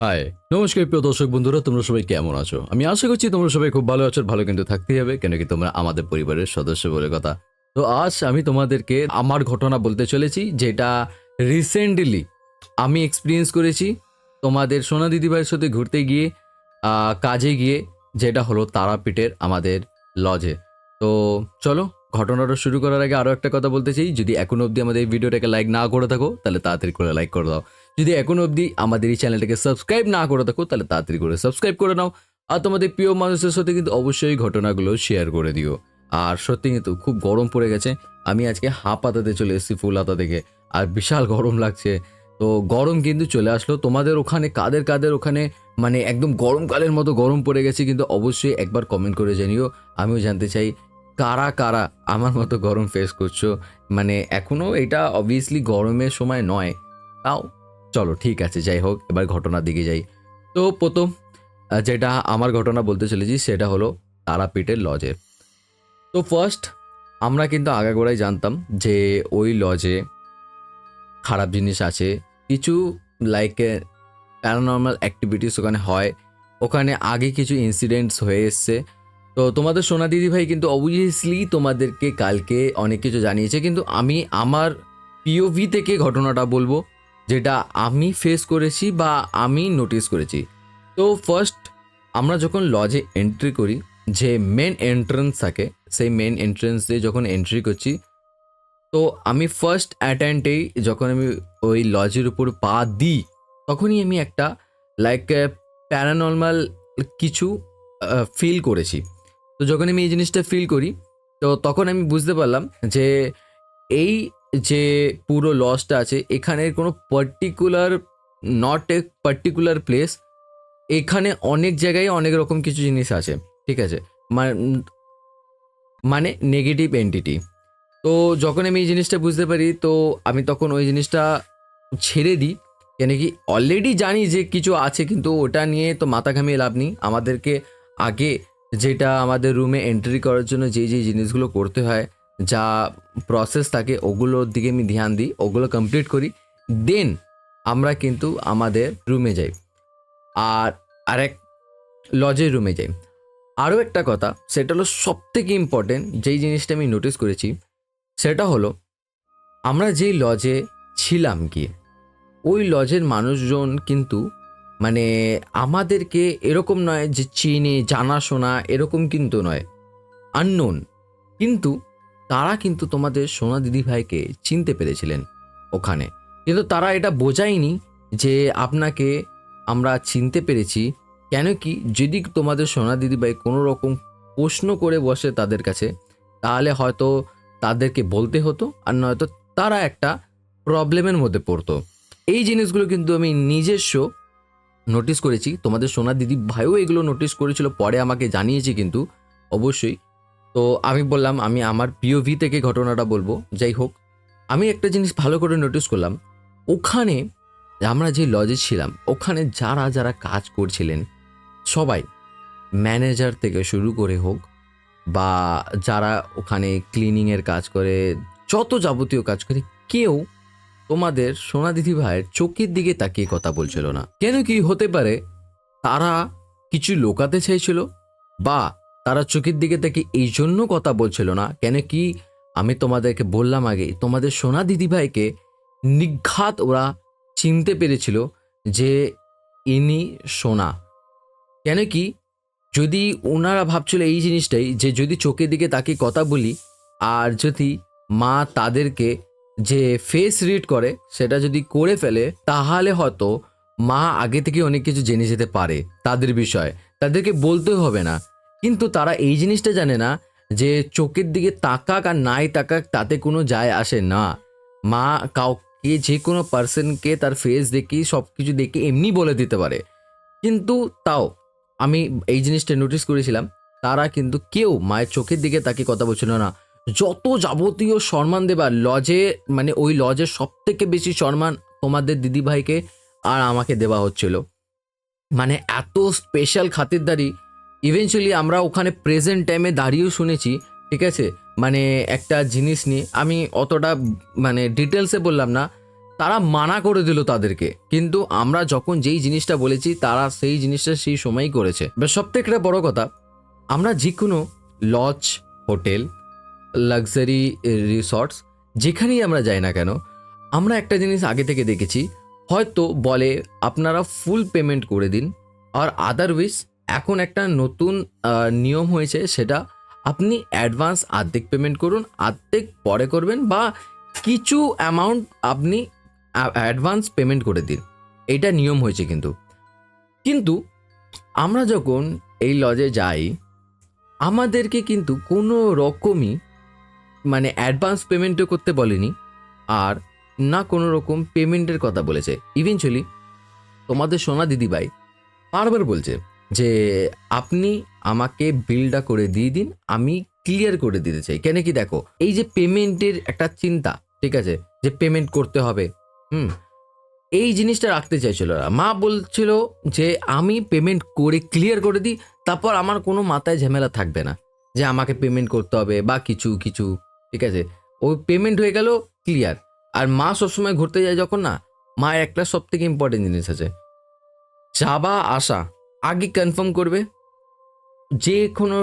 High, নমস্কার প্রিয় দর্শক বন্ধুরা, তোমরা সবাই কেমন আছো? আমি আশা করছি তোমরা সবাই খুব ভালো আছো। ভালো কিন্তু থাকতেই হবে, কেন কি তোমরা আমাদের পরিবারের সদস্য বলে কথা। তো আজ আমি তোমাদেরকে আমার ঘটনা বলতে চলেছি, যেটা রিসেন্টলি আমি এক্সপেরিয়েন্স করেছি তোমাদের সোনা দিদিভাইয়ের সাথে ঘুরতে গিয়ে, কাজে গিয়ে, যেটা হলো তারাপীঠের আমাদের লজে। তো চলো, ঘটনাটা শুরু করার আগে আরও একটা কথা বলতে চাই, যদি এখনো অবধি আমাদের এই ভিডিওটাকে লাইক না করে থাকো তাহলে তাড়াতাড়ি করে লাইক করে দাও। যদি এখনো অবধি আমাদের এই চ্যানেলটাকে সাবস্ক্রাইব না করে থাকো তাহলে তাড়াতাড়ি করে সাবস্ক্রাইব করে নাও। আর তোমাদের প্রিয় মানুষের সাথে কিন্তু অবশ্যই ঘটনাগুলো শেয়ার করে দিও। আর সত্যি কিন্তু খুব গরম পড়ে গেছে। আমি আজকে হাফ হাতাতে চলে এসেছি ফুল হাতা থেকে, আর বিশাল গরম লাগছে। তো গরম কিন্তু চলে আসলো তোমাদের ওখানে, কাদের কাদের ওখানে মানে একদম গরমকালের মতো গরম পড়ে গেছে কিন্তু অবশ্যই একবার কমেন্ট করে জানিও। আমিও জানতে চাই কারা কারা আমার মতো গরম ফেস করছো। মানে এখনও এটা অবভিয়াসলি গরমের সময় নয়, তাও চলো ঠিক আছে, যাই হোক এবার ঘটনার দিকে যাই। তো প্রথম যেটা আমার ঘটনা বলতে চলেছি সেটা হলো তারাপীঠের লজের। তো ফার্স্ট আমরা কিন্তু আগাগোড়াই জানতাম যে ওই লজে খারাপ জিনিস আছে কিছু, লাইক প্যারানর্মাল অ্যাক্টিভিটিস ওখানে হয়। ওখানে আগে কিছু ইনসিডেন্টস হয়ে এসছে। তো তোমাদের সোনা দিদিভাই কিন্তু অবভিয়াসলি তোমাদেরকে কালকে অনেক কিছু জানিয়েছে, কিন্তু আমি আমার পিওভি থেকে ঘটনাটা বলবো, যেটা আমি ফেস করেছি বা আমি নোটিস করেছি। তো ফার্স্ট আমরা যখন লজে এন্ট্রি করি, যে মেন এন্ট্রান্স থাকে, সেই মেন এন্ট্রান্স দিয়ে যখন এন্ট্রি করছি, তো আমি ফার্স্ট অ্যাটেন্টেই যখন আমি ওই লজের উপর পা দিই, তখনই আমি একটা লাইক প্যারানর্মাল কিছু ফিল করেছি। তো যখন আমি এই জিনিসটা ফিল করি, তো তখন আমি বুঝতে পারলাম যে এই যে পুরো লজটা আছে, এখানের কোনো particular, not a particular place, এখানে অনেক জায়গায় অনেক রকম কিছু জিনিস আছে। ঠিক আছে, মানে নেগেটিভ এন্টিটি। তো যখন আমি এই জিনিসটা বুঝতে পারি, তো আমি তখন ওই জিনিসটা ছেড়ে দিই। কেন কি অলরেডি জানি যে কিছু আছে, কিন্তু ওটা নিয়ে তো মাথা ঘামিয়ে লাভ নেই। আমাদেরকে আগে যেটা আমাদের রুমে এন্ট্রি করার জন্য যেই যেই জিনিসগুলো করতে হয়, যা প্রসেস থাকে, ওগুলোর দিকে আমি ধ্যান দিই, ওগুলো কমপ্লিট করি, দেন আমরা কিন্তু আমাদের রুমে যাই। আর আরেক লজের রুমে যাই। আরও একটা কথা, সেটা হলো সবথেকে ইম্পর্টেন্ট যেই জিনিসটা আমি নোটিস করেছি, সেটা হলো আমরা যেই লজে ছিলাম গিয়ে, ওই লজের মানুষজন কিন্তু মানে আমাদেরকে এরকম নয় যে চেনে জানাশোনা, এরকম কিন্তু নয়, আননোন। কিন্তু তারা কিন্তু তোমাদের সোনা দিদিভাইকে চিনতে পেরেছিলেন ওখানে, কিন্তু তারা এটা বোঝায়নি যে আপনাকে আমরা চিনতে পেরেছি। কেন কি যদি তোমাদের সোনা দিদিভাই কোনো রকম প্রশ্ন করে বসে তাদের কাছে, তাহলে হয়তো তাদেরকে বলতে হতো, আর নয়তো তারা একটা প্রবলেমের মধ্যে পড়তো। এই জিনিসগুলো কিন্তু আমি নিজস্ব নোটিস করেছি, তোমাদের সোনা দিদি ভাইও এগুলো নোটিস করেছিল, পরে আমাকে জানিয়েছে কিন্তু অবশ্যই। তো আমি বললাম আমি আমার পিওভি থেকে ঘটনাটা বলবো। যাই হোক, আমি একটা জিনিস ভালো করে নোটিস করলাম, ওখানে আমরা যে লজে ছিলাম, ওখানে যারা যারা কাজ করছিলেন সবাই, ম্যানেজার থেকে শুরু করে হোক বা যারা ওখানে ক্লিনিংয়ের কাজ করে, যত যাবতীয় কাজ করে, কেউ তোমাদের সোনা দিদি ভাইয়ের চোখের দিকে তাকিয়ে কথা বলছিল না। কেন কি হতে পারে, তারা কিছু লোকাতে চাইছিল, বা তারা চোখের দিকে তাকিয়ে এই জন্য কথা বলছিল না। কেন কি আমি তোমাদেরকে বললাম আগেই, তোমাদের সোনা দিদি ভাইকে নিঘাত ওরা চিনতে পেরেছিল যে ইনি সোনা। কেন কি যদি ওনারা ভাবছিল এই জিনিসটাই, যে যদি চোখের দিকে তাকিয়ে কথা বলি, আর যদি মা তাদেরকে যে ফেস রিড করে সেটা যদি করে ফেলে, তাহলে হয়তো মা আগে থেকে অনেক কিছু জেনে যেতে পারে তাদের বিষয়ে, তাদেরকে বলতে হবে না। কিন্তু তারা এই জিনিসটা জানে না যে চোখের দিকে তাকাক আর নাই তাকাক তাতে কোনো যায় আসে না। মা কাউকে, যে কোনো পার্সনকে তার ফেস দেখি, সব কিছু দেখে এমনি বলে দিতে পারে। কিন্তু তাও আমি এই জিনিসটা নোটিস করেছিলাম, তারা কিন্তু কেউ মায়ের চোখের দিকে তাকে কথা বলছিল না। যত যাবতীয় সম্মান দেবার লজে, মানে ওই লজের সব থেকে বেশি সম্মান তোমাদের দিদিভাইকে আর আমাকে দেওয়া হচ্ছিল। মানে এত স্পেশাল খাতিরদারি, ইভেনচুয়ালি আমরা ওখানে প্রেজেন্ট টাইমে দাঁড়িয়েও শুনেছি। ঠিক আছে, মানে একটা জিনিস নিয়ে আমি অতটা মানে ডিটেলসে বললাম না, তারা মানা করে দিল তাদেরকে, কিন্তু আমরা যখন যেই জিনিসটা বলেছি তারা সেই জিনিসটা সেই সময়ই করেছে। এবার সবথেকে একটা বড় কথা, আমরা যে কোনো লজ, হোটেল, লাক্সারি রিসর্টস যেখানেই আমরা যাই না কেন, আমরা একটা জিনিস আগে থেকে দেখেছি, হয়তো বলে আপনারা ফুল পেমেন্ট করে দিন, আর আদারওয়াইজ এখন একটা নতুন নিয়ম হয়েছে, সেটা আপনি অ্যাডভান্স অর্ধেক পেমেন্ট করুন, অর্ধেক পরে করবেন, বা কিছু অ্যামাউন্ট আপনি অ্যাডভান্স পেমেন্ট করে দিন। এইটা নিয়ম হয়েছে। কিন্তু কিন্তু আমরা যখন এই লজে যাই, আমাদেরকে কিন্তু কোনো রকমই মানে অ্যাডভান্স পেমেন্টও করতে বলেনি, আর না কোনো রকম পেমেন্টের কথা বলেছে। ইভেনচুয়ালি তোমাদের সোনা দিদিভাই বারবার বলছে যে আপনি আমাকে বিলটা করে দিয়ে দিন, আমি ক্লিয়ার করে দিতে চাই। কেন কি দেখো, এই যে পেমেন্টের একটা চিন্তা, ঠিক আছে, যে পেমেন্ট করতে হবে, এই জিনিসটা রাখতে চাইছিল না। মা বলছিল যে আমি পেমেন্ট করে ক্লিয়ার করে দিই, তারপর আমার কোনো মাথায় ঝামেলা থাকবে না যে আমাকে পেমেন্ট করতে হবে বা কিছু কিছু, ঠিক আছে। ওই পেমেন্ট হয়ে গেল, ক্লিয়ার। আর মা সবসময় ঘুরতে যায় যখন, না, মায়ের একটা সব থেকে ইম্পর্টেন্ট জিনিস আছে, যাবা আসা আগে কনফার্ম করবে। যে কোনো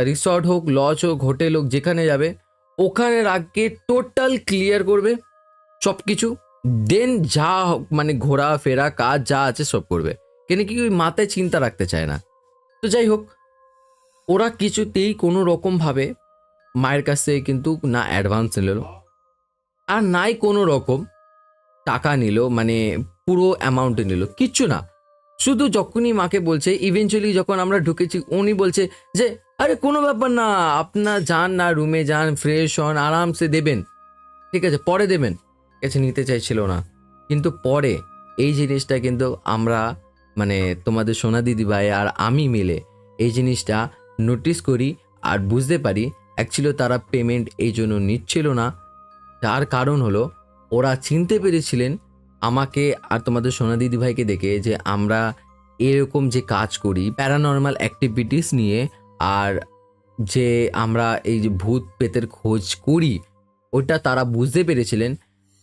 রিসর্ট হোক, লজ হোক, হোটেল হোক, যেখানে যাবে ওখানের আগে টোটাল ক্লিয়ার করবে সব কিছু, দেন যা মানে ঘোরা ফেরা কাজ যা আছে সব করবে। কেন কি ওই মাথায় চিন্তা রাখতে চায় না। তো যাই হোক, ওরা কিছুতেই কোনো রকমভাবে মায়ের কাছ থেকে কিন্তু না অ্যাডভান্স নিল, আর নাই কোনো রকম টাকা নিল, মানে পুরো অ্যামাউন্টে নিল, কিচ্ছু না। শুধু যখনই মাকে বলছে, ইভেনচুয়ালি যখন আমরা ঢুকেছি, উনি বলছে যে আরে কোনো ব্যাপার না, আপনার যান না, রুমে যান, ফ্রেশ হন, আরামসে দেবেন, ঠিক আছে, পরে দেবেন। কাছে নিতে চাইছিল না। কিন্তু পরে এই জিনিসটা কিন্তু আমরা মানে তোমাদের সোনা দিদিভাই আর আমি মিলে এই জিনিসটা নোটিস করি আর বুঝতে পারি অ্যাকচুয়ালি তারা পেমেন্ট এই জন্য নিচ্ছিল না। তার কারণ হলো ওরা চিনতে পেরেছিলেন আমাকে আর তোমাদের সোনা দিদিভাইকে দেখে যে আমরা এরকম যে কাজ করি প্যারানর্মাল অ্যাক্টিভিটিস নিয়ে, আর যে আমরা এই যে ভূত পেতের খোঁজ করি, ওটা তারা বুঝতে পেরেছিলেন।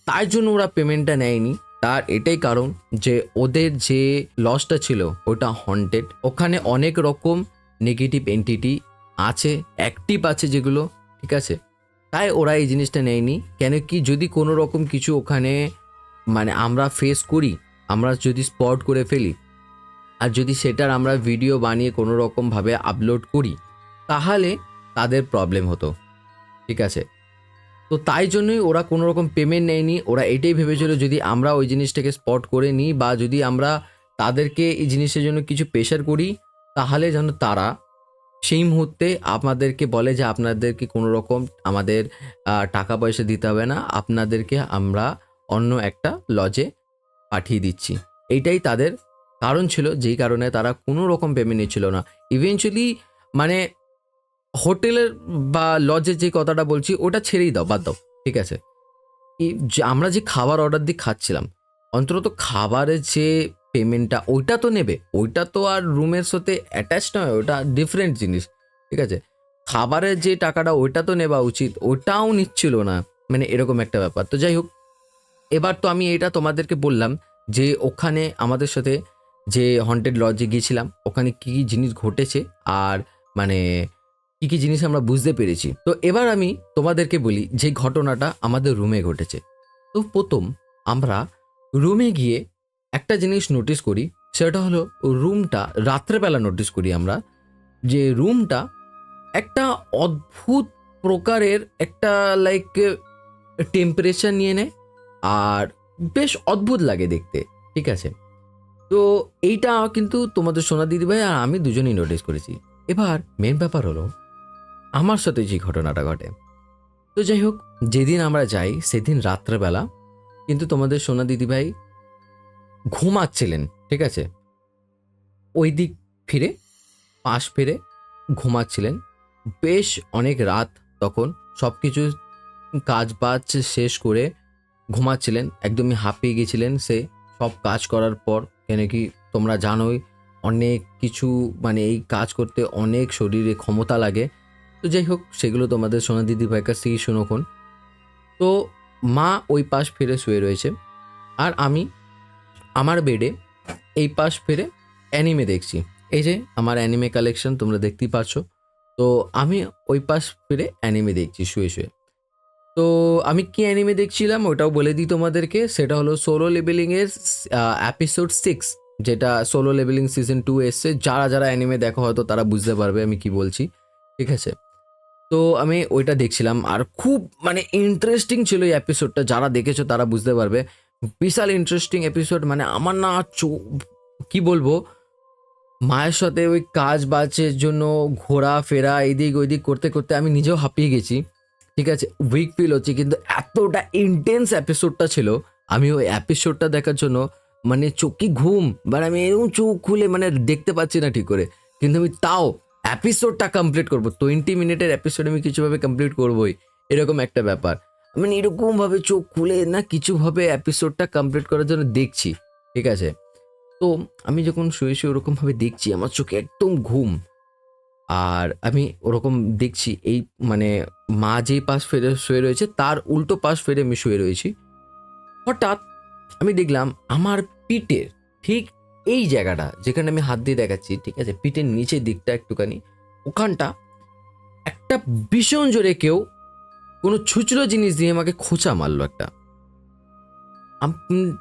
তাই জন্য ওরা পেমেন্টটা নেয়নি। তার এটাই কারণ যে ওদের যে লসটা ছিল ওটা হন্টেড, ওখানে অনেক রকম নেগেটিভ এন্টিটি আছে, অ্যাক্টিভ আছে যেগুলো, ঠিক আছে। তাই ওরা এই জিনিসটা নেয়নি। কেন কি যদি কোনো রকম কিছু ওখানে মানে আমরা ফেস করি, আমরা যদি স্পট করে ফেলি, আর যদি সেটার আমরা ভিডিও বানিয়ে কোনো রকমভাবে আপলোড করি, তাহলে তাদের প্রবলেম হতো, ঠিক আছে। তো তাই জন্যই ওরা কোনো রকম পেমেন্ট নেয়নি। ওরা এটাই ভেবেছিল যদি আমরা ওই জিনিসটাকে স্পট করে নিই, বা যদি আমরা তাদেরকে এই জিনিসের জন্য কিছু প্রেশার করি, তাহলে যেন তারা সেই মুহূর্তে আমাদেরকে বলে যে আপনাদেরকে কোনো রকম আমাদের টাকা পয়সা দিতে হবে না, আপনাদেরকে আমরা অন্য একটা লজে পাঠিয়ে দিচ্ছি। এইটাই তাদের কারণ ছিল, যেই কারণে তারা কোনো রকম পেমেন্ট নিচ্ছিল না। ইভেনচুয়ালি মানে হোটেলের বা লজের যে কথাটা বলছি ওটা ছেড়েই দাও, বাদ দাও, ঠিক আছে। যে আমরা যে খাবার অর্ডার দিয়ে খাচ্ছিলাম, অন্তত খাবারের যে পেমেন্টটা ওইটা তো নেবে, ওইটা তো আর রুমের সাথে অ্যাটাচ নয়, ওটা ডিফারেন্ট জিনিস, ঠিক আছে। খাবারের যে টাকাটা ওইটা তো নেওয়া উচিত, ওটাও নিচ্ছিল না, মানে এরকম একটা ব্যাপার। তো যাই হোক, এবার তো আমি এটা তোমাদেরকে বললাম যে ওখানে আমাদের সাথে যে হন্টেড লজে গিয়েছিলাম ওখানে কী কী জিনিস ঘটেছে, আর মানে কী কী জিনিস আমরা বুঝতে পেরেছি। তো এবার আমি তোমাদেরকে বলি যে ঘটনাটা আমাদের রুমে ঘটেছে। তো প্রথম আমরা রুমে গিয়ে একটা জিনিস নোটিস করি, সেটা হলো রুমটা রাত্রেবেলা নোটিস করি আমরা যে রুমটা একটা অদ্ভুত প্রকারের একটা লাইক টেম্পারেচার নিয়ে নেয়, আর বেশ অদ্ভুত লাগে দেখতে, ঠিক আছে। তো এইটা কিন্তু তোমাদের সোনা দিদিভাই আর আমি দুজনেই নোটিস করেছি। এবার মেন ব্যাপার হলো আমার সাথে যে ঘটনাটা ঘটে। তো যাই হোক, যেদিন আমরা যাই সেদিন রাত্রেবেলা কিন্তু তোমাদের সোনা দিদিভাই ঘুমাচ্ছিলেন, ঠিক আছে, ওই দিক ফিরে পাশ ফিরে ঘুমাচ্ছিলেন। বেশ অনেক রাত তখন, সব কিছু কাজ বাজ শেষ করে ঘুমাচ্ছিলেন, একদমই হাঁপিয়ে গেছিলেন সে সব কাজ করার পর। কেন কি তোমরা জানোই অনেক কিছু মানে এই কাজ করতে অনেক শরীরে ক্ষমতা লাগে। তো যাই হোক, সেগুলো তোমাদের সোনা দিদি ভাইয়ের কাছ থেকেই শুনোখন। তো মা ওই পাশ ফিরে শুয়ে রয়েছে, আর আমি আমার বেডে এই পাশ ফিরে অ্যানিমে দেখছি। এই যে আমার অ্যানিমে কালেকশন তোমরা দেখতেই পাচ্ছ। তো আমি ওই পাশ ফিরে অ্যানিমে দেখছি শুয়ে শুয়ে। তো আমি কি অ্যানিমে দেখছিলাম ওটাও বলে দিই তোমাদেরকে। সেটা হলো সোলো লেভেলিংয়ের এপিসোড 6, যেটা সোলো লেভেলিং সিজন 2 এসছে। যারা যারা অ্যানিমে দেখো হয়তো তারা বুঝতে পারবে আমি কি বলছি, ঠিক আছে? তো আমি ওইটা দেখছিলাম আর খুব মানে ইন্টারেস্টিং ছিল এই এপিসোডটা। যারা দেখেছো তারা বুঝতে পারবে, বিশাল ইন্টারেস্টিং এপিসোড। মানে আমার না কি বলবো, মায়ের সাথে ওই কাজ বাজের জন্য ঘোরাফেরা এদিক ওইদিক করতে করতে আমি নিজেও হাঁপিয়ে গেছি, ঠিক আছে? উইক ফিল হচ্ছে, কিন্তু এতটা ইন্টেন্স এপিসোডটা ছিল। আমি ওই এপিসোডটা দেখার জন্য মানে চোখে ঘুম, বাট আমি এরকম চোখ খুলে মানে দেখতে পাচ্ছি না ঠিক করে, কিন্তু আমি তাও এপিসোডটা কমপ্লিট করবো। 20 মিনিটের এপিসোড আমি কিছুভাবে কমপ্লিট করবোই, এরকম একটা ব্যাপার। আমি এরকমভাবে চোখ খুলে না কিছুভাবে এপিসোডটা কমপ্লিট করার জন্য দেখছি, ঠিক আছে? তো আমি যখন শুয়ে শুয়ে ওরকমভাবে দেখছি আমার চোখে একদম ঘুম। আর আমি ওরকম দেখছি এই মানে মা যেই পাশ ফেরে শুয়ে রয়েছে তার উল্টো পাশ ফেরে আমি শুয়ে রয়েছি। হঠাৎ আমি দেখলাম আমার পিঠের ঠিক এই জায়গাটা যেখানে আমি হাত দিয়ে দেখাচ্ছি, ঠিক আছে, পিঠের নিচের দিকটা একটুখানি ওখানটা একটা ভীষণ জোরে কেউ কোনো ছুচলো জিনিস দিয়ে আমাকে খোঁচা মারলো একটা।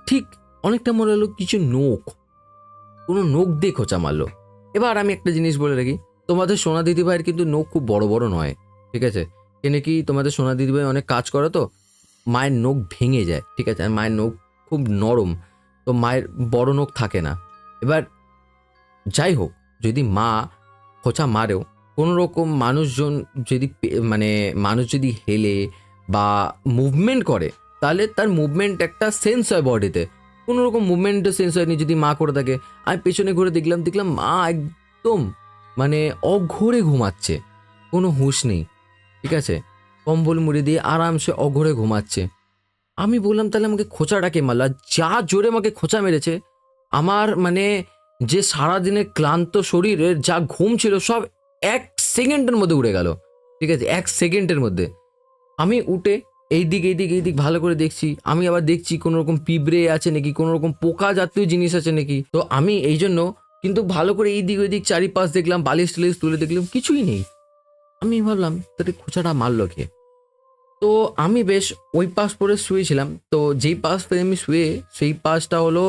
ঠিক অনেকটা মনে হলো কিছু নখ, কোনো নখ দিয়ে খোঁচা মারলো। এবার আমি একটা জিনিস বলে রাখি, তোমাদের সোনা দিদিভাইয়ের কিন্তু নখ খুব বড় বড় নয়, ঠিক আছে? কেন কি তোমাদের সোনা দিদিভাই অনেক কাজ করে, তো মায়ের নখ ভেঙে যায়, ঠিক আছে? আর মায়ের নখ খুব নরম, তো মায়ের বড় নখ থাকে না। এবার যাই হোক, যদি মা খোঁচা মারেও কোনো রকম মানুষজন যদি মানে মানুষ যদি হেলে বা মুভমেন্ট করে, তাহলে তার মুভমেন্ট একটা সেন্স হয় বডিতে। কোনো রকম মুভমেন্টও সেন্স হয়নি যদি মা করে থাকে। আমি পেছনে ঘুরে দেখলাম মা একদম মানে অঘোরে ঘুমাচ্ছে, কোনো হুঁশ নেই, ঠিক আছে? কম্বল মুড়ি দিয়ে আরামসে অঘোরে ঘুমাচ্ছে। আমি বললাম তাহলে আমাকে খোঁচাটা কে মারলো? আর যা জোরে আমাকে খোঁচা মেরেছে, আমার মানে যে সারাদিনের ক্লান্ত শরীরের যা ঘুম ছিল সব 1 সেকেন্ডের মধ্যে উড়ে গেল, ঠিক আছে? 1 সেকেন্ডের মধ্যে আমি উঠে এইদিক ভালো করে দেখছি। আমি আবার দেখছি কোনো রকম পিঁপড়ে আছে নাকি, কোনো রকম পোকা জাতীয় জিনিস আছে নাকি। তো আমি এই জন্য কিন্তু ভালো করে এইদিক ওইদিক চারিপাশ দেখলাম, বালিশ টালিশ তুলে দেখলাম কিছুই নেই। আমি ভাবলাম তাহলে খোঁচাটা মারলো কে? তো আমি বেশ ওই পাশ পরে শুয়েছিলাম। তো যেই পাশ পরে আমি শুয়ে, সেই পাশটা হলো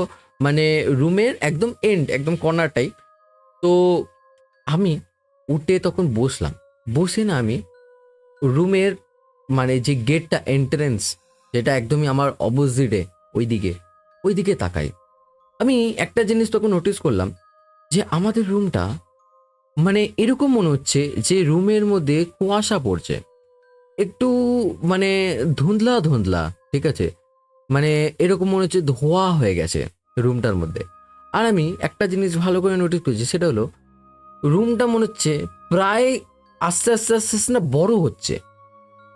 মানে রুমের একদম এন্ড, একদম কর্নার টাইপ। তো আমি উঠে তখন বসলাম, বসে না আমি রুমের মানে যে গেটটা এন্ট্রেন্স, যেটা একদমই আমার অপোজিটে ওইদিকে তাকাই। আমি একটা জিনিস তখন নোটিস করলাম যে আমাদের রুমটা মানে এরকম মনে হচ্ছে যে রুমের মধ্যে কুয়াশা পড়ছে, একটু মানে ধুন্দলা ধুন্দলা, ঠিক আছে? মানে এরকম মনে হচ্ছে ধোয়া হয়ে গেছে রুমটার মধ্যে। আর আমি একটা জিনিস ভালো করে নোটিস করছি, সেটা হলো রুমটা মনে হচ্ছে প্রায় আস্তে আস্তে আস্তে আস্তে না বড় হচ্ছে।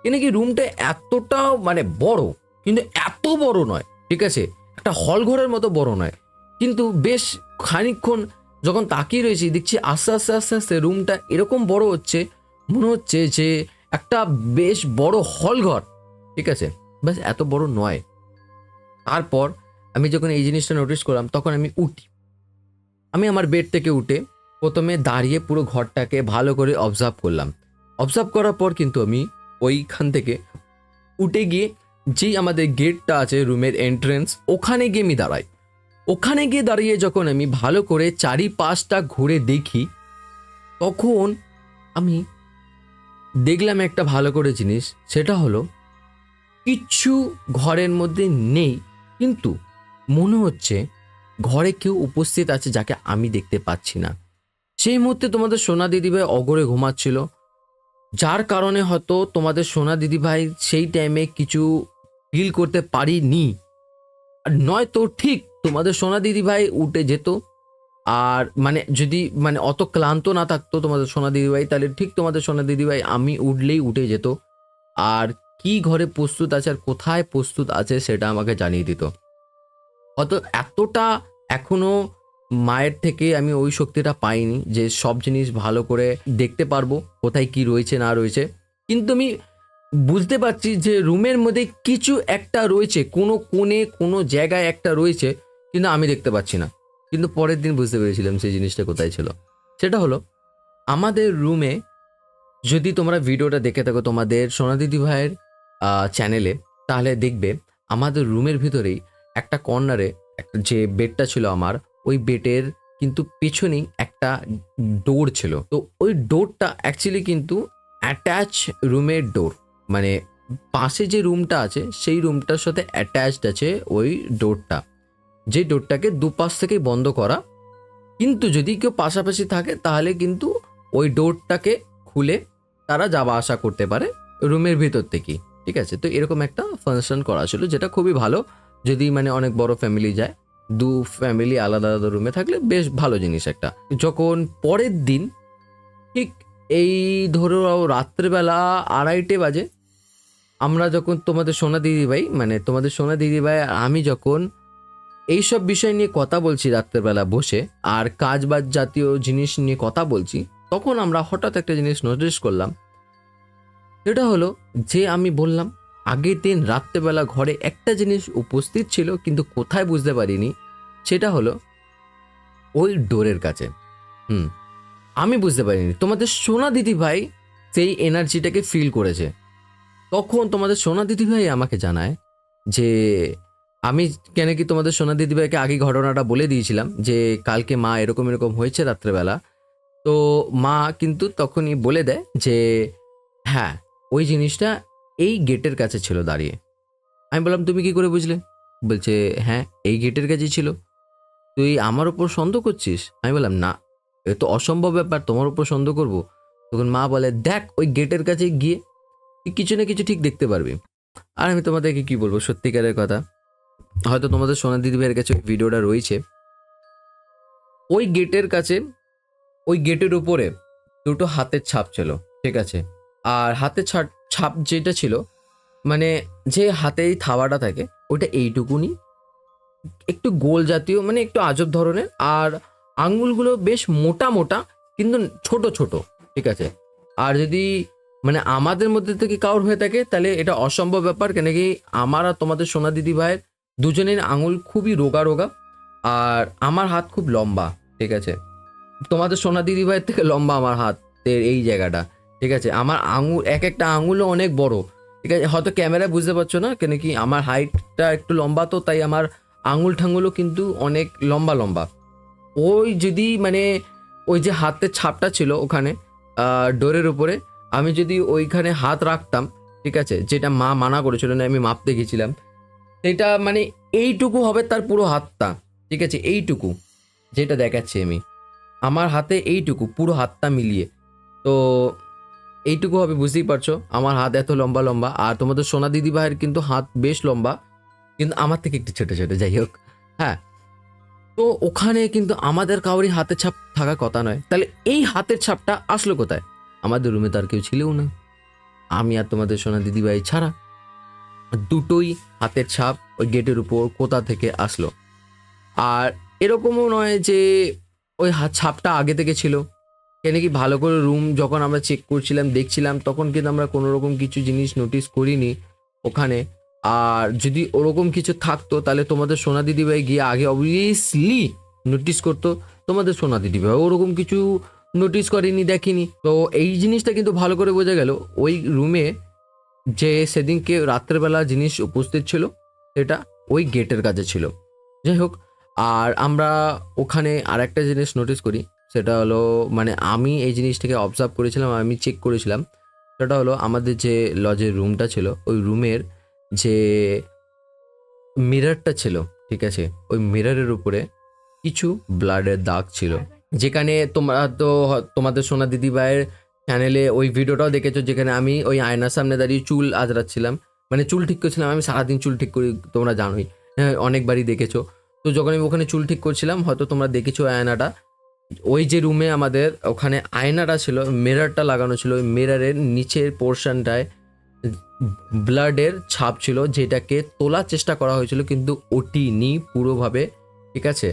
কেন কি রুমটা এতটাও মানে বড়, কিন্তু এত বড় নয়, ঠিক আছে? একটা হল ঘরের মতো বড় নয়, কিন্তু বেশ খানিকক্ষণ যখন তাকিয়ে রয়েছি দেখছি আস্তে আস্তে আস্তে আস্তে রুমটা এরকম বড় হচ্ছে, মনে হচ্ছে যে একটা বেশ বড় হল ঘর, ঠিক আছে? ব্যাস এত বড় নয়। তারপর আমি যখন এই জিনিসটা নোটিস করলাম তখন আমি উঠি। আমি আমার বেড থেকে উঠে প্রথমে দাঁড়িয়ে পুরো ঘরটাকে ভালো করে অবজার্ভ করলাম। অবজার্ভ করার পর কিন্তু আমি ওইখান থেকে উঠে গিয়ে যেই আমাদের গেটটা আছে রুমের এন্ট্রেন্স, ওখানে গিয়ে আমি দাঁড়াই। ওখানে গিয়ে দাঁড়িয়ে যখন আমি ভালো করে চারিপাশটা ঘুরে দেখি, তখন আমি দেখলাম একটা ভালো করে জিনিস, সেটা হলো কিচ্ছু ঘরের মধ্যে নেই, কিন্তু মনে হচ্ছে ঘরে কেউ উপস্থিত আছে যাকে আমি দেখতে পাচ্ছি না। সেই মুহূর্তে তোমাদের সোনা দিদিভাই অঘরে ঘুমাচ্ছিল, যার কারণে হয়তো তোমাদের সোনা দিদিভাই সেই টাইমে কিছু ফিল করতে পারিনি। আর নয়তো ঠিক তোমাদের সোনা দিদিভাই উঠে যেত। আর মানে যদি মানে অত ক্লান্ত না থাকতো তোমাদের সোনা দিদিভাই, তাহলে ঠিক তোমাদের সোনা দিদিভাই আমি উঠলেই উঠে যেত, আর কি ঘরে প্রস্তুত আছে আর কোথায় প্রস্তুত আছে সেটা আমাকে জানিয়ে দিত। হয়তো এতটা এখনো মায়ের থেকে আমি ওই শক্তিটা পাইনি যে সব জিনিস ভালো করে দেখতে পারবো কোথায় কি রয়েছে না রয়েছে, কিন্তু আমি বুঝতে পারছি যে রুমের মধ্যে কিছু একটা রয়েছে, কোনো কোণে কোনো জায়গায় একটা রয়েছে, কিন্তু আমি দেখতে পাচ্ছি না। কিন্তু পরের দিন বুঝতে পেরেছিলাম সেই জিনিসটা কোথায় ছিল। সেটা হলো আমাদের রুমে, যদি তোমরা ভিডিওটা দেখে থাকো তোমাদের সোনাদিদি ভাইয়ের চ্যানেলে, তাহলে দেখবে আমাদের রুমের ভিতরেই একটা কর্নারে একটা যে বেডটা ছিল আমার, ওই বেডের কিন্তু পেছনেই একটা ডোর ছিল। তো ওই ডোরটা অ্যাকচুয়ালি কিন্তু অ্যাটাচ রুমের ডোর, মানে পাশে যে রুমটা আছে সেই রুমটার সাথে অ্যাটাচড আছে ওই ডোরটা, যে ডোরটাকে দুপাশ থেকেই বন্ধ করা। কিন্তু যদি কেউ পাশাপাশি থাকে তাহলে কিন্তু ওই ডোরটাকে খুলে তারা যাওয়া আসা করতে পারে রুমের ভিতর থেকেই। ঠিক আছে, তো এরকম একটা ফাংশন করা ছিল, যেটা খুবই ভালো। যদি মানে অনেক বড় ফ্যামিলি যায়, দু ফ্যামিলি আলাদা আলাদা রুমে থাকলে বেশ ভালো জিনিস একটা। যখন পরের দিন ঠিক এই ধরো রাত্রেবেলা 2:30 বাজে, আমরা যখন তোমাদের সোনা দিদিভাই, মানে তোমাদের সোনা দিদিভাই আর আমি যখন এইসব বিষয় নিয়ে কথা বলছি রাত্রেবেলা বসে, আর কাজ বাজ জাতীয় জিনিস নিয়ে কথা বলছি, তখন আমরা হঠাৎ একটা জিনিস নোটিস করলাম। সেটা হলো যে আমি বললাম আগের দিন রাত্রেবেলা ঘরে একটা জিনিস উপস্থিত ছিল, কিন্তু কোথায় বুঝতে পারিনি। সেটা হলো ওই ডোরের কাছে। হুম, আমি বুঝতে পারিনি, তোমাদের সোনা দিদি ভাই সেই এনার্জিটাকে ফিল করেছে। তখন তোমাদের সোনা দিদিভাই আমাকে জানায় যে আমি কেন কি তোমাদের সোনা দিদিভাইকে আগে ঘটনাটা বলে দিয়েছিলাম যে কালকে মা এরকম এরকম হয়েছে রাত্রেবেলা। তো মা কিন্তু তখনই বলে দেয় যে হ্যাঁ, ওই জিনিসটা এই গেটের কাছে ছিল দাঁড়িয়ে। আমি বললাম তুমি কি করে বুঝলে? বলছে হ্যাঁ, এই গেটের কাছেই ছিল। তুই আমার উপর সন্দেহ করছিস? আমি বললাম না, এ তো অসম্ভব ব্যাপার, তোমার উপর সন্দেহ করব? তখন মা বলে দেখ ওই গেটের কাছে গিয়ে তুই কিছু না কিছু ঠিক দেখতে পারবি। আর আমি তোমাদেরকে কি বলবো, সত্যিকারের কথা, হয়তো তোমাদের সোনা দিদিভাইয়ের কাছে ওই ভিডিওটা রয়েছে। ওই গেটের কাছে, ওই গেটের উপরে দুটো হাতের ছাপ ছিল। ঠিক আছে, আর হাতের ছাপ যেটা ছিল, মানে যে হাতে এই থাবাটা থাকে ওইটা এইটুকুনি, একটু গোল জাতীয়, মানে একটু আজব ধরনের, আর আঙ্গুলগুলো বেশ মোটা মোটা কিন্তু ছোট ছোট। ঠিক আছে, আর যদি মানে আমাদের মধ্যে থেকে কারোর হয়ে থাকে তাহলে এটা অসম্ভব ব্যাপার, কেন কি আমার আর তোমাদের সোনা দিদি ভাইয়ের দুজনের আঙুল খুবই রোগা রোগা, আর আমার হাত খুব লম্বা। ঠিক আছে, তোমাদের সোনা দিদি ভাইয়ের থেকে লম্বা আমার হাতের এই জায়গাটা। ঠিক আছে, আমার আঙুল এক একটা আঙুলও অনেক বড়। ঠিক আছে, হয়তো ক্যামেরায় বুঝতে পারছো না, কেন কি আমার হাইটটা একটু লম্বা, তো তাই আমার আঙুল ঠাঙ্গুলও কিন্তু অনেক লম্বা লম্বা। ওই যদি মানে ওই যে হাতের ছাপটা ছিল ওখানে ডোরের উপরে, আমি যদি ওইখানে হাত রাখতাম, ঠিক আছে, যেটা মা মানা করেছিল না, আমি মাপতে গেছিলাম, সেটা মানে এইটুকু হবে তার পুরো হাতটা। ঠিক আছে, এইটুকু যেটা দেখাচ্ছি আমি, আমার হাতে এইটুকু পুরো হাতটা মিলিয়ে, তো এইটুকু হবে, বুঝতেই পারছো আমার হাত এত লম্বা লম্বা। আর তোমাদের সোনা দিদি ভাইয়ের কিন্তু হাত বেশ লম্বা, কিন্তু আমার থেকে একটু ছোট ছোট, যাই হোক। হ্যাঁ, তো ওখানে কিন্তু আমাদের কাউরই হাতের ছাপ থাকার কথা নয়, তাহলে এই হাতের ছাপটা আসলো কোথায়? আমাদের রুমে তো আর কেউ ছিলও না, আমি আর তোমাদের সোনা দিদিভাই ছাড়া। দুটোই হাতের ছাপ ওই গেটের উপর কোথা থেকে আসলো? আর এরকমও নয় যে ওই হাত ছাপটা আগে থেকে ছিল, কেন কি ভালো করে রুম যখন আমরা চেক করছিলাম দেখছিলাম, তখন কিন্তু আমরা কোনো রকম কিছু জিনিস নোটিস করিনি ওখানে। আর যদি ওরকম কিছু থাকতো তাহলে তোমাদের সোনা দিদিভাই গিয়ে আগে অবভিয়াসলি নোটিস করতো। তোমাদের সোনা দিদিভাই ওরকম কিছু নোটিস করেনি, দেখেনি। তো এই জিনিসটা কিন্তু ভালো করে বোঝা গেল ওই রুমে যে সেদিনকে রাত্রেবেলা জিনিস উপস্থিত ছিল সেটা ওই গেটের কাছে ছিল। যাই হোক, আর আমরা ওখানে আর একটা জিনিস নোটিস করি, সেটা হলো মানে আমি এই জিনিসটাকে অবজার্ভ করেছিলাম, আমি চেক করেছিলাম। সেটা হলো আমাদের যে লজের রুমটা ছিল ওই রুমের যে মিররটা ছিল, ঠিক আছে, ওই মিররের উপরে কিছু ব্লাডের দাগ ছিল। যেখানে তোমরা তো তোমাদের সোনা দিদি ভাইয়ের চ্যানেলে ওই ভিডিওটাও দেখেছো, যেখানে আমি ওই আয়নার সামনে দাঁড়িয়ে চুল আজরাচ্ছিলাম, মানে চুল ঠিক করছিলাম। আমি সারাদিন চুল ঠিক করি, তোমরা জানোই, হ্যাঁ, অনেকবারই দেখেছো। তো যখন আমি ওখানে চুল ঠিক করছিলাম, হয়তো তোমরা দেখেছো আয়নাটা, ওই যে রুমে আমাদের ওখানে আয়নাটা ছিল, মিররটা লাগানো ছিল, ওই মিররের নিচের পোর্শনটায় ব্লাডের ছাপ ছিল, যেটাকে তোলার চেষ্টা করা হয়েছিল কিন্তু ওঠেনি পুরোভাবে। ঠিক আছে,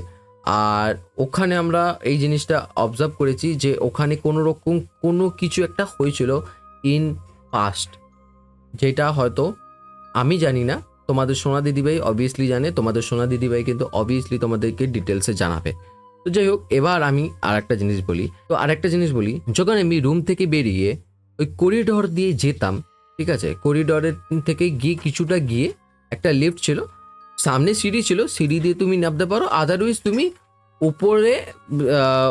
আর ওখানে আমরা এই জিনিসটা অবজার্ভ করেছি যে ওখানে কোনো রকম কোনো কিছু একটা হয়েছিল ইন পাস্ট, যেটা হয়তো আমি জানি না, তোমাদের সোনা দিদিভাই অবভিয়াসলি জানে, তোমাদের সোনা দিদিভাই কিন্তু অবভিয়াসলি তোমাদেরকে ডিটেলসে জানাবে। তো যাই হোক, এবার আমি আরেকটা জিনিস বলি, যখন আমি রুম থেকে বেরিয়ে ওই করিডোর দিয়ে যেতাম, ঠিক আছে, করিডোরের থেকে গিয়ে কিছুটা গিয়ে একটা লিফট ছিল, সামনে সিঁড়ি ছিল, সিঁড়ি দিয়ে তুমি নামতে পারো, আদারওয়াইজ তুমি উপরে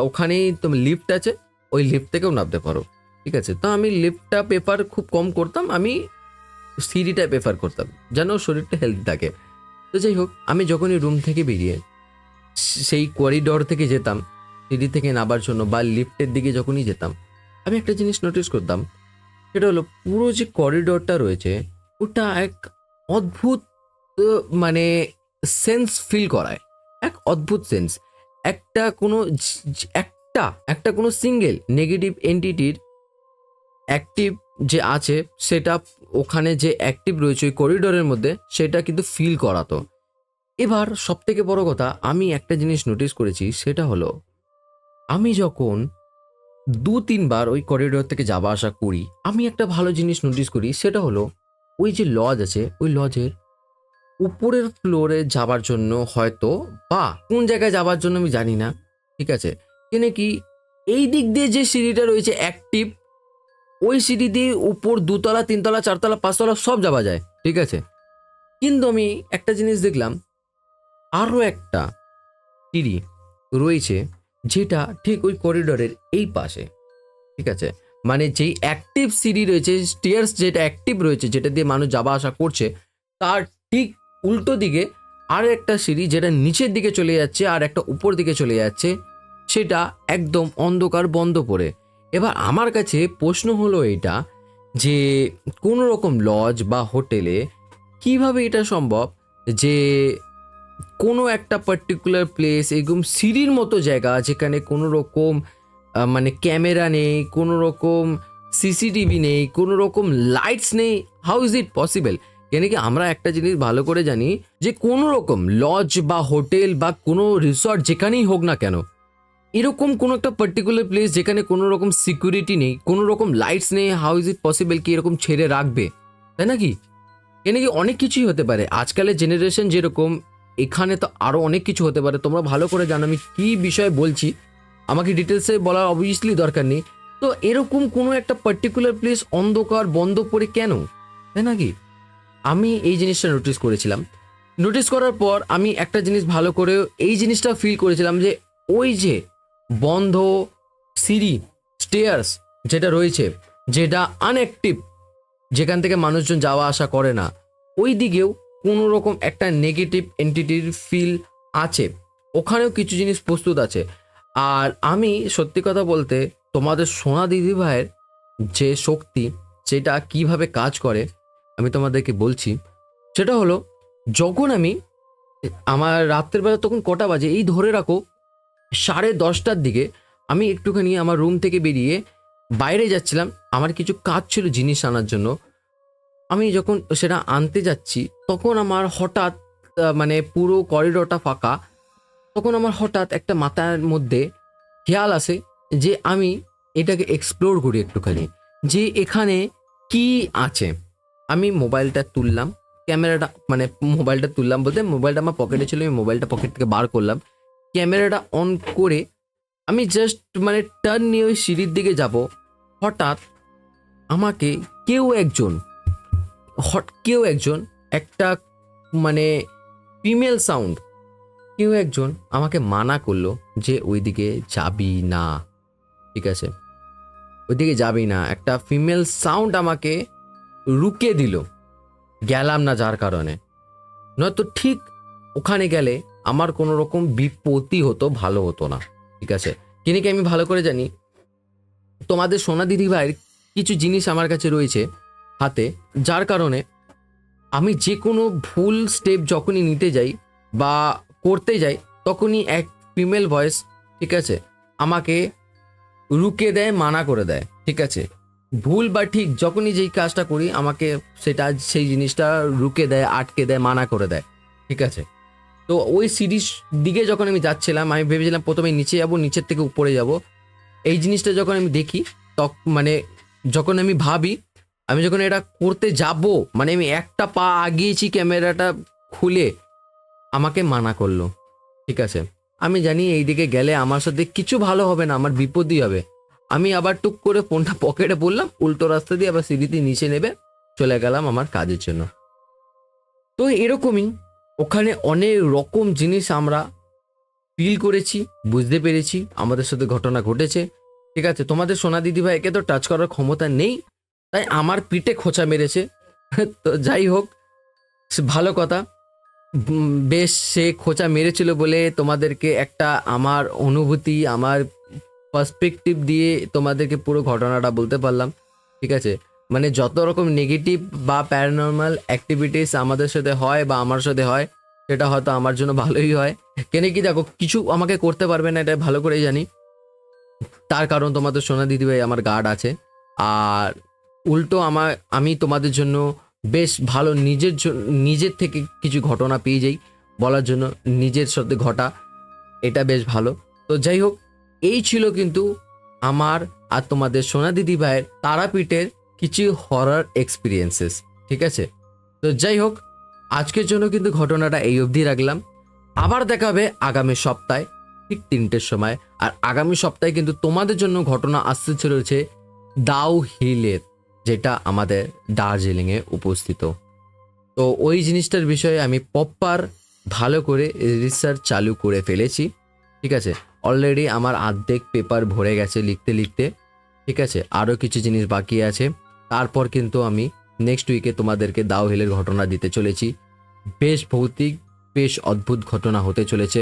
ওখানেই তোমার লিফট আছে, ওই লিফট থেকেও নামতে পারো, ঠিক আছে। তো আমি লিফটটা প্রেফার খুব কম করতাম, আমি সিঁড়িটা প্রেফার করতাম যেন শরীরটা হেলদি থাকে। তো যাই হোক, আমি যখনই রুম থেকে বেরিয়ে সেই করিডোর থেকে যেতাম সিঁড়ি থেকে নামার জন্য বা লিফটের দিকে যখনই যেতাম, আমি একটা জিনিস নোটিস করতাম, সেটা হলো পুরো যে করিডোরটা রয়েছে ওটা এক অদ্ভুত মানে সেন্স ফিল করায়, এক অদ্ভুত সেন্স। একটা কোনো একটা কোনো সিঙ্গেল নেগেটিভ এন্টিটির অ্যাক্টিভ যে আছে সেটা ওখানে যে অ্যাক্টিভ রয়েছে ওই করিডোরের মধ্যে, সেটা কিন্তু ফিল করাতো। এবার সব থেকে বড় কথা, আমি একটা জিনিস নোটিস করেছি, সেটা হলো আমি যখন 2-3 বার ওই করিডোর থেকে যাওয়া আসা করি, আমি একটা ভালো জিনিস নোটিস করি, সেটা হলো ওই যে লজ আছে, ওই লজের উপরের ফ্লোরে যাবার জন্য হয়তো বা কোন জায়গায় যাবার জন্য আমি জানি না, ঠিক আছে, কেন কি এই দিক দিয়ে যে সিঁড়িটা রয়েছে অ্যাক্টিভ, ওই সিঁড়ি দিয়ে উপর 2তলা 3তলা 4তলা 5তলা সব যাওয়া যায়, ঠিক আছে। কিন্তু আমি একটা জিনিস দেখলাম, আরও একটা সিঁড়ি রয়েছে যেটা ঠিক ওই করিডোরের এই পাশে, ঠিক আছে, মানে যেই অ্যাক্টিভ সিঁড়ি রয়েছে, স্টেয়ার্স যেটা অ্যাক্টিভ রয়েছে, যেটা দিয়ে মানুষ যাওয়া আসা করছে, তার ঠিক উল্টো দিকে আর একটা সিঁড়ি যেটা নিচের দিকে চলে যাচ্ছে আর একটা উপর দিকে চলে যাচ্ছে, সেটা একদম অন্ধকার বন্ধ করে। এবার আমার কাছে প্রশ্ন হলো এটা, যে কোনো রকম লজ বা হোটেলে কিভাবে এটা সম্ভব যে কোনো একটা পার্টিকুলার প্লেস এরকম সিঁড়ির মতো জায়গা যেখানে কোনো রকম মানে ক্যামেরা নেই, কোনো রকম সিসিটিভি নেই, কোনো রকম লাইটস নেই, হাউ ইজ ইট পসিবল? কেন কি আমরা একটা জিনিস ভালো করে জানি যে কোনো রকম লজ বা হোটেল বা কোনো রিসর্ট যেখানেই হোক না কেন, এরকম কোনো একটা পার্টিকুলার প্লেস যেখানে কোনো রকম সিকিউরিটি নেই, কোনো রকম লাইটস নেই, হাউ ইজ ইট পসিবল কি এরকম ছেড়ে রাখবে, তাই নাকি? কেন কি অনেক কিছুই হতে পারে, আজকালের জেনারেশন যেরকম, এখানে তো আরও অনেক কিছু হতে পারে, তোমরা ভালো করে জানো আমি কী বিষয়ে বলছি, আমাকে ডিটেলসে বলার অবভিয়াসলি দরকার নেই। তো এরকম কোনো একটা পার্টিকুলার প্লেস অন্ধকার বন্ধ করে কেন, তাই নাকি? আমি এই জিনিসটা নোটিস করেছিলাম, নোটিস করার পর আমি একটা জিনিস ভালো করে এই জিনিসটা ফিল করেছিলাম যে ওই যে বন্ধ সিঁড়ি স্টেয়ার্স যেটা রয়েছে, যেটা আনঅ্যাক্টিভ, যেখান থেকে মানুষজন যাওয়া আসা করে না, ওই দিকেও কোনো রকম একটা নেগেটিভ এন্টিটির ফিল আছে, ওখানেও কিছু জিনিস প্রস্তুত আছে। আর আমি সত্যি কথা বলতে, তোমাদের সোনা দিদিভাইয়ের যে শক্তি, সেটা কিভাবে কাজ করে আমি তোমাদেরকে বলছি। সেটা হলো, যখন আমি আমার রাত্রের বেলা তখন কটা বাজে এই ধরে রাখো 10:30টার দিকে, আমি একটুখানি আমার রুম থেকে বেরিয়ে বাইরে যাচ্ছিলাম, আমার কিছু কাজ ছিল জিনিস আনার জন্য। আমি যখন সেটা আনতে যাচ্ছি তখন আমার হঠাৎ মানে পুরো করিডোরটা ফাঁকা, তখন আমার হঠাৎ একটা মাথার মধ্যে খেয়াল আসে যে আমি এটাকে এক্সপ্লোর করি একটুখানি, যে এখানে কি আছে। আমি মোবাইলটা তুললাম, ক্যামেরাটা মানে মোবাইলটা তুললাম বলতে মোবাইলটা আমার পকেটে ছিল, আমি মোবাইলটা পকেট থেকে বার করলাম, ক্যামেরাটা অন করে আমি জাস্ট মানে টার্ন নিয়ে ওই সিঁড়ির দিকে যাব, হঠাৎ আমাকে কেউ একজন একটা মানে ফিমেল সাউন্ড, কেউ একজন আমাকে মানা করলো যে ওইদিকে যাবি না, ঠিক আছে, ওইদিকে যাবি না, একটা ফিমেল সাউন্ড আমাকে রুকে দিল, গেলাম না যার কারণে, নয়তো ঠিক ওখানে গেলে আমার কোনো রকম বিপত্তি হতো, ভালো হতো না, ঠিক আছে। কিন্তু কি আমি ভালো করে জানি তোমাদের সোনা দিদি ভাইয়ের কিছু জিনিস আমার কাছে রয়েছে হাতে, যার কারণে আমি যে কোনো ভুল স্টেপ যখনই নিতে যাই বা করতে যাই, তখনই এক ফিমেল ভয়েস, ঠিক আছে, আমাকে রুকে দেয়, মানা করে দেয়, ঠিক আছে। ভুল বা ঠিক যখনই যেই কাজটা করি আমাকে সেটা সেই জিনিসটা রুকে দেয়, আটকে দেয়, মানা করে দেয়, ঠিক আছে। তো ওই সিরিজ দিকে যখন আমি যাচ্ছিলাম, আমি ভেবেছিলাম প্রথমে নিচে যাব, নিচের থেকে উপরে যাব। এই জিনিসটা যখন আমি দেখি মানে যখন আমি ভাবি, আমি যখন এটা করতে যাব, মানে আমি একটা পা আগিয়েছি ক্যামেরাটা খুলে, আমাকে মানা করলো। ঠিক আছে, আমি জানি এইদিকে গেলে আমার সাথে কিছু ভালো হবে না, আমার বিপদই হবে। আমি আবার টুক করে ফোনটা পকেটে পড়লাম, উল্টো রাস্তা দিয়ে আবার সিঁড়িতে নিচে নেবে চলে গেলাম আমার কাজের জন্য। তো এরকমই ওখানে অনেক রকম জিনিস আমরা ফিল করেছি, বুঝতে পেরেছি, আমাদের সাথে ঘটনা ঘটেছে। ঠিক আছে, তোমাদের সোনা দিদি ভাইকে তো টাচ করার ক্ষমতা নেই, তাই আমার পিঠে খোঁচা মেরেছে। তো যাই হোক, ভালো কথা। বেশ, সে খোঁচা মেরেছিল বলে তোমাদেরকে একটা আমার অনুভূতি, আমার পার্সপেক্টিভ দিয়ে তোমাদেরকে পুরো ঘটনাটা বলতে পারলাম। ঠিক আছে, মানে যত রকম নেগেটিভ বা প্যারানর্মাল অ্যাক্টিভিটিস আমাদের সাথে হয় বা আমার সাথে হয়, সেটা হয়তো আমার জন্য ভালোই হয়। কেন কি দেখো, কিছু আমাকে করতে পারবে না, এটা ভালো করেই জানি। তার কারণ তোমাদের সোনা দিদিভাই আমার গার্ড আছে। আর উল্টো আমি তোমাদের জন্য বেশ ভালো নিজের থেকে কিছু ঘটনা পেয়ে যাই বলার জন্য, নিজের সাথে ঘটা, এটা বেশ ভালো। তো যাই হোক, এই ছিল কিন্তু আমার আর তোমাদের সোনা দিদি ভাইয়ের তারাপীঠের কিছু হরর এক্সপিরিয়েন্সেস। ঠিক আছে, তো যাই হোক, আজকের জন্য কিন্তু ঘটনাটা এই অবধি রাখলাম। আবার দেখা হবে আগামী সপ্তাহে ঠিক 3টের সময়। আর আগামী সপ্তাহে কিন্তু তোমাদের জন্য ঘটনা আসতে চলেছে দাউ হিলের, যেটা আমাদের দার্জিলিংয়ে উপস্থিত। তো ওই জিনিসটার বিষয়ে আমি প্রপার ভালো করে রিসার্চ চালু করে ফেলেছি। ঠিক আছে, অলরেডি আমার অর্ধেক পেপার ভরে গেছে লিখতে লিখতে। ঠিক আছে, আরও কিছু জিনিস বাকি আছে। তারপর কিন্তু আমি নেক্সট উইকে তোমাদেরকে দাউ হিলের ঘটনা দিতে চলেছি। বেশ ভৌতিক, বেশ অদ্ভুত ঘটনা হতে চলেছে,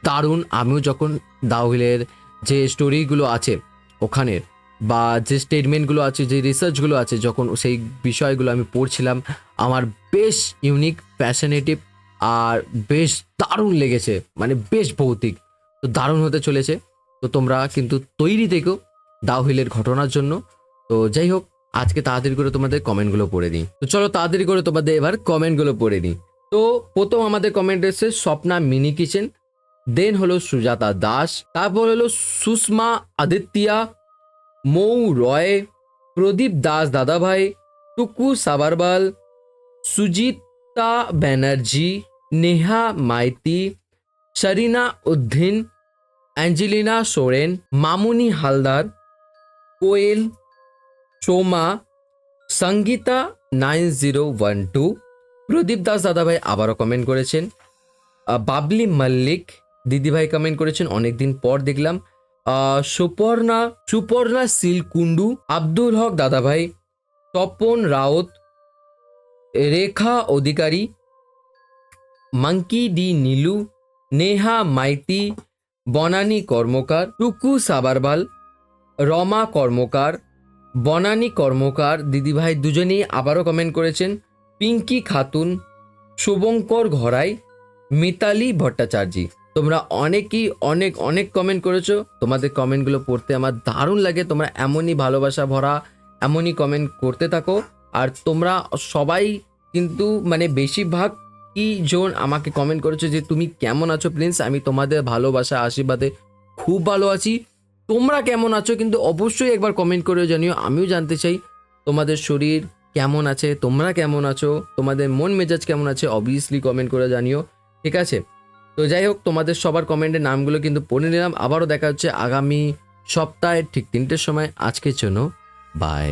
দারুণ। আমিও যখন দাউ হিলের যে স্টোরিগুলো আছে ওখানের, বা যে স্টেটমেন্টগুলো আছে, যে রিসার্চগুলো আছে, যখন সেই বিষয়গুলো আমি পড়ছিলাম, আমার বেশ ইউনিক, ফ্যাশনেটিভ আর বেশ দারুণ লেগেছে, মানে বেশ ভৌতিক। তো দারুণ হতে চলেছে। তো তোমরা কিন্তু তৈরি থেকো দাউ হিলের ঘটনার জন্য। তো যাই হোক, আজকে তাড়াতাড়ি করে তোমাদের কমেন্টগুলো পড়ে দিই। তো চলো তাড়াতাড়ি করে তোমাদের এবার কমেন্টগুলো পড়ে দিই। তো প্রথম আমাদের কমেন্ট এসেছে স্বপ্না মিনি কিচেন, দেন হলো সুজাতা দাস, তারপর হলো সুষমা আদিত্যা, মৌ রয়, প্রদীপ দাস দাদাভাই, টুকু সাবারবাল, সুজিতা ব্যানার্জি, নেহা মাইতি, শরিনা উদ্দিন, অ্যাঞ্জেলিনা সোরেন, মামুনি হালদার, কোয়েল, সোমা, সঙ্গীতা 9012, প্রদীপ দাস দাদাভাই আবারও কমেন্ট করেছেন, বাবলি মল্লিক দিদিভাই কমেন্ট করেছেন, অনেকদিন পর দেখলাম, সুপর্ণা সিলকুন্ডু, আব্দুল হক দাদাভাই, তপন রাউত, রেখা অধিকারী, মাঙ্কি ডি নীলু, নেহা মাইতি, বনানী কর্মকার, টুকু সাবারবাল, রমা কর্মকার, বনানী কর্মকার দিদিভাই দুজনেই আবারও কমেন্ট করেছেন, পিঙ্কি খাতুন, শুভঙ্কর ঘরাই, মিতালি ভট্টাচার্য। তোমরা অনেকেই অনেক অনেক কমেন্ট করেছো, তোমাদের কমেন্টগুলো পড়তে আমার দারুণ লাগে। তোমরা এমনই ভালোবাসা ভরা, এমনই কমেন্ট করতে থাকো। আর তোমরা সবাই কিন্তু মানে বেশিরভাগ কি জন আমাকে কমেন্ট করেছো যে তুমি কেমন আছো প্রিন্স, আমি তোমাদের ভালোবাসা আশীর্বাদে খুব ভালো আছি। তোমরা কেমন আছো কিন্তু অবশ্যই একবার কমেন্ট করে জানিও, আমিও জানতে চাই তোমাদের শরীর কেমন আছে, তোমরা কেমন আছো, তোমাদের মন মেজাজ কেমন আছে, অবভিয়াসলি কমেন্ট করে জানিও। ঠিক আছে, তো যাই হোক, তোমাদের সবার কমেন্টের নামগুলো কিন্তু পড়ে নিলাম। আবারও দেখা হচ্ছে আগামী সপ্তাহে ঠিক 3টের সময়। আজকের জন্য বাই।